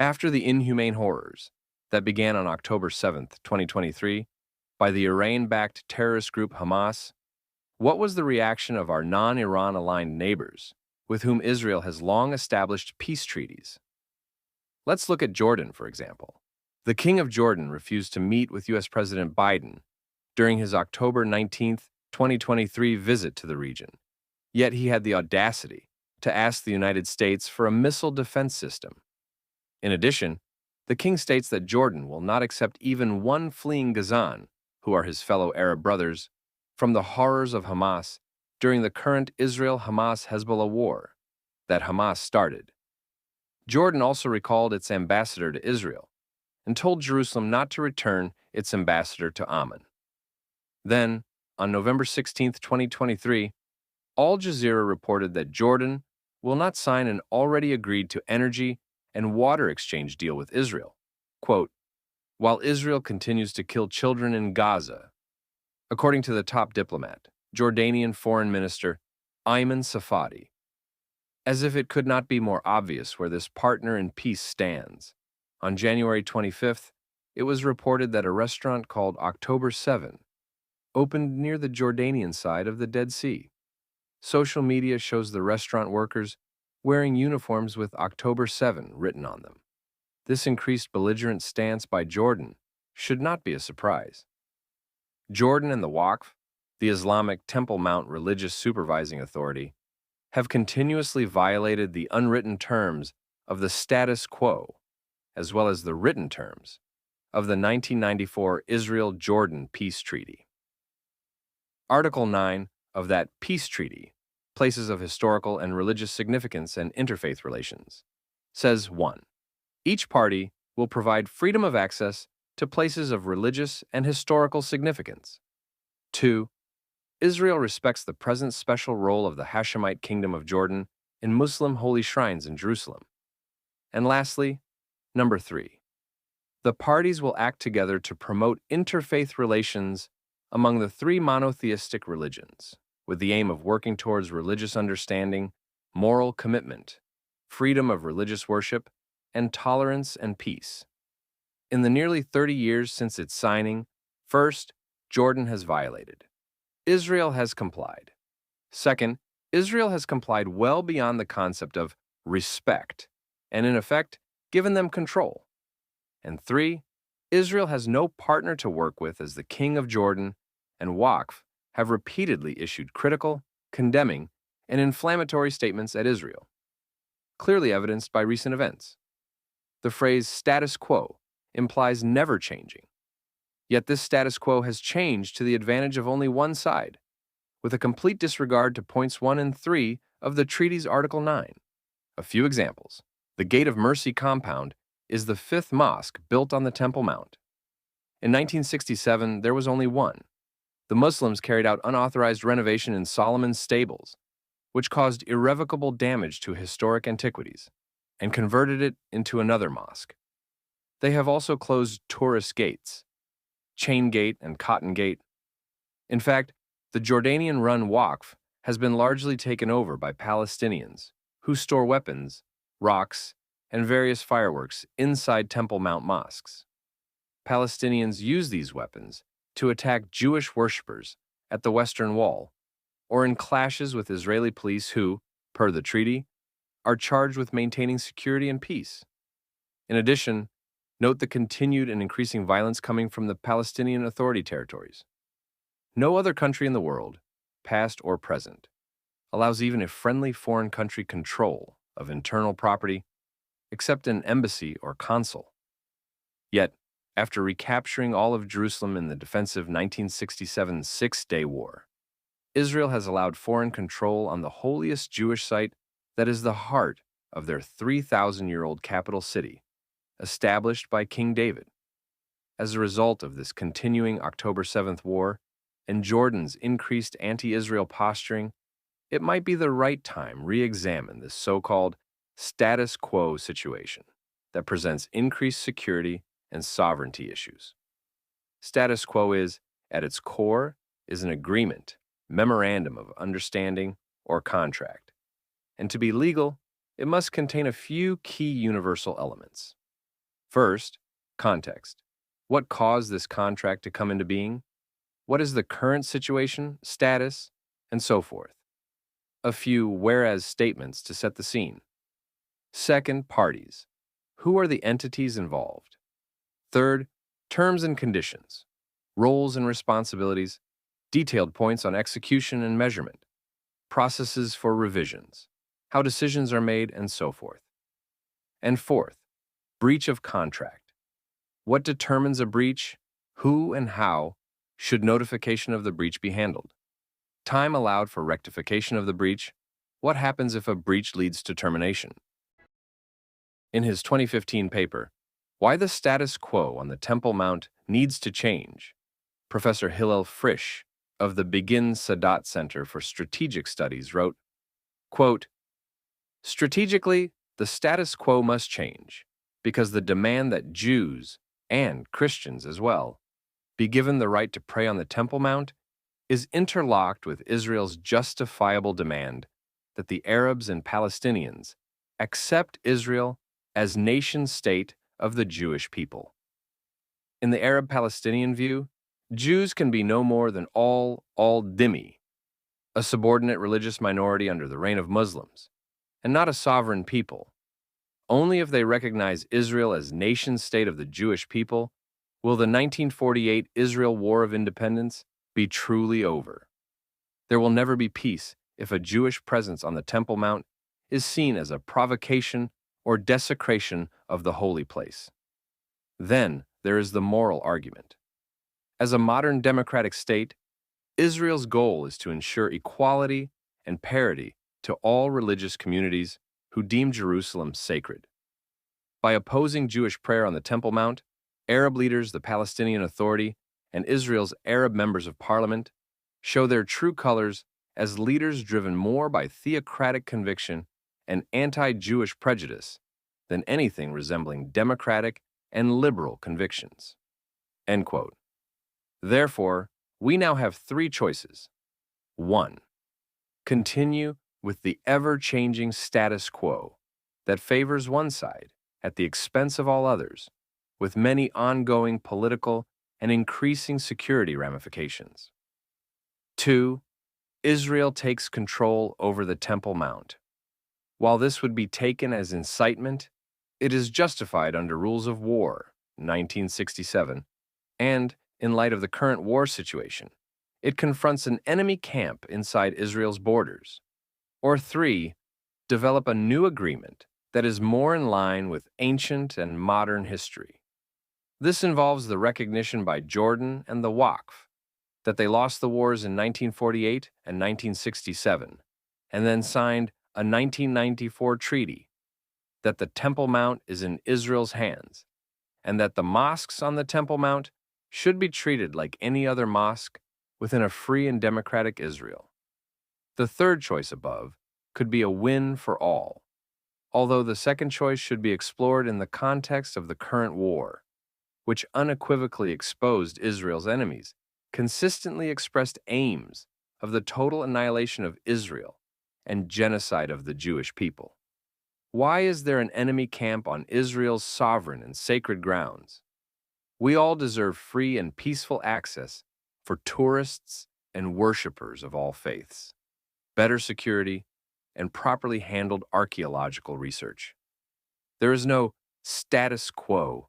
After the inhumane horrors that began on October 7th, 2023, by the Iran-backed terrorist group Hamas, what was the reaction of our non-Iran aligned neighbors, with whom Israel has long established peace treaties? Let's look at Jordan, for example. The King of Jordan refused to meet with U.S. President Biden during his October 19th, 2023 visit to the region, yet he had the audacity to ask the United States for a missile defense system. In addition, the king states that Jordan will not accept even one fleeing Gazan, who are his fellow Arab brothers, from the horrors of Hamas during the current Israel-Hamas-Hezbollah war that Hamas started. Jordan also recalled its ambassador to Israel and told Jerusalem not to return its ambassador to Amman. Then, on November 16th, 2023, Al Jazeera reported that Jordan will not sign an already agreed to energy and water exchange deal with Israel, quote, while Israel continues to kill children in Gaza. According to the top diplomat, Jordanian Foreign Minister Ayman Safadi. As if it could not be more obvious where this partner in peace stands. On January 25th, it was reported that a restaurant called October 7 opened near the Jordanian side of the Dead Sea. Social media shows the restaurant workers wearing uniforms with October 7 written on them. This increased belligerent stance by Jordan should not be a surprise. Jordan and the Waqf, the Islamic Temple Mount Religious Supervising Authority, have continuously violated the unwritten terms of the status quo, as well as the written terms of the 1994 Israel-Jordan Peace Treaty. Article 9 of that peace treaty, Places of Historical and Religious Significance and Interfaith Relations, says 1. Each party will provide freedom of access to places of religious and historical significance. 2. Israel respects the present special role of the Hashemite Kingdom of Jordan in Muslim holy shrines in Jerusalem. And lastly, number 3. The parties will act together to promote interfaith relations among the three monotheistic religions, with the aim of working towards religious understanding, moral commitment, freedom of religious worship, and tolerance and peace. In the nearly 30 years since its signing, first, Jordan has violated. Israel has complied. Second, Israel has complied well beyond the concept of respect, and in effect, given them control. And 3, Israel has no partner to work with as the King of Jordan and Waqf have repeatedly issued critical, condemning, and inflammatory statements at Israel, clearly evidenced by recent events. The phrase status quo implies never changing. Yet this status quo has changed to the advantage of only one side, with a complete disregard to points 1 and 3 of the treaty's Article 9. A few examples. The Gate of Mercy compound is the 5th mosque built on the Temple Mount. In 1967, there was only one. The Muslims carried out unauthorized renovation in Solomon's stables, which caused irrevocable damage to historic antiquities, and converted it into another mosque. They have also closed tourist gates, Chain Gate and Cotton Gate. In fact, the Jordanian-run Waqf has been largely taken over by Palestinians, who store weapons, rocks, and various fireworks inside Temple Mount mosques. Palestinians use these weapons to attack Jewish worshippers at the Western Wall, or in clashes with Israeli police who, per the treaty, are charged with maintaining security and peace. In addition, note the continued and increasing violence coming from the Palestinian Authority territories. No other country in the world, past or present, allows even a friendly foreign country control of internal property, except an embassy or consul. Yet, after recapturing all of Jerusalem in the defensive 1967 Six-Day War, Israel has allowed foreign control on the holiest Jewish site that is the heart of their 3,000-year-old capital city, established by King David. As a result of this continuing October 7th war and Jordan's increased anti-Israel posturing, it might be the right time re-examine this so-called status quo situation that presents increased security and sovereignty issues. Status quo is, at its core, is an agreement, memorandum of understanding, or contract. And to be legal, it must contain a few key universal elements. First, context. What caused this contract to come into being? What is the current situation, status, and so forth? A few whereas statements to set the scene. Second, parties. Who are the entities involved? Third, terms and conditions, roles and responsibilities, detailed points on execution and measurement, processes for revisions, how decisions are made, and so forth. And fourth, breach of contract. What determines a breach? Who and how should notification of the breach be handled? Time allowed for rectification of the breach. What happens if a breach leads to termination? In his 2015 paper, Why the Status Quo on the Temple Mount Needs to Change, Professor Hillel Frisch of the Begin Sadat Center for Strategic Studies wrote, quote, strategically, the status quo must change because the demand that Jews, and Christians as well, be given the right to pray on the Temple Mount is interlocked with Israel's justifiable demand that the Arabs and Palestinians accept Israel as nation-state of the Jewish people. In the Arab-Palestinian view, Jews can be no more than all dhimmi, a subordinate religious minority under the reign of Muslims, and not a sovereign people. Only if they recognize Israel as nation-state of the Jewish people will the 1948 Israel War of Independence be truly over. There will never be peace if a Jewish presence on the Temple Mount is seen as a provocation or desecration of the holy place. Then there is the moral argument. As a modern democratic state, Israel's goal is to ensure equality and parity to all religious communities who deem Jerusalem sacred. By opposing Jewish prayer on the Temple Mount, Arab leaders, the Palestinian Authority, and Israel's Arab members of parliament show their true colors as leaders driven more by theocratic conviction and anti-Jewish prejudice than anything resembling democratic and liberal convictions. End quote. Therefore, we now have three choices. 1. Continue with the ever-changing status quo that favors one side at the expense of all others, with many ongoing political and increasing security ramifications. 2. Israel takes control over the Temple Mount. While this would be taken as incitement, it is justified under rules of war, 1967, and, in light of the current war situation, it confronts an enemy camp inside Israel's borders. Or 3. Develop a new agreement that is more in line with ancient and modern history. This involves the recognition by Jordan and the Waqf that they lost the wars in 1948 and 1967, and then signed a 1994 treaty, that the Temple Mount is in Israel's hands, and that the mosques on the Temple Mount should be treated like any other mosque within a free and democratic Israel. The third choice above could be a win for all, although the second choice should be explored in the context of the current war, which unequivocally exposed Israel's enemies, consistently expressed aims of the total annihilation of Israel and genocide of the Jewish people. Why is there an enemy camp on Israel's sovereign and sacred grounds? We all deserve free and peaceful access for tourists and worshipers of all faiths, better security, and properly handled archaeological research. There is no status quo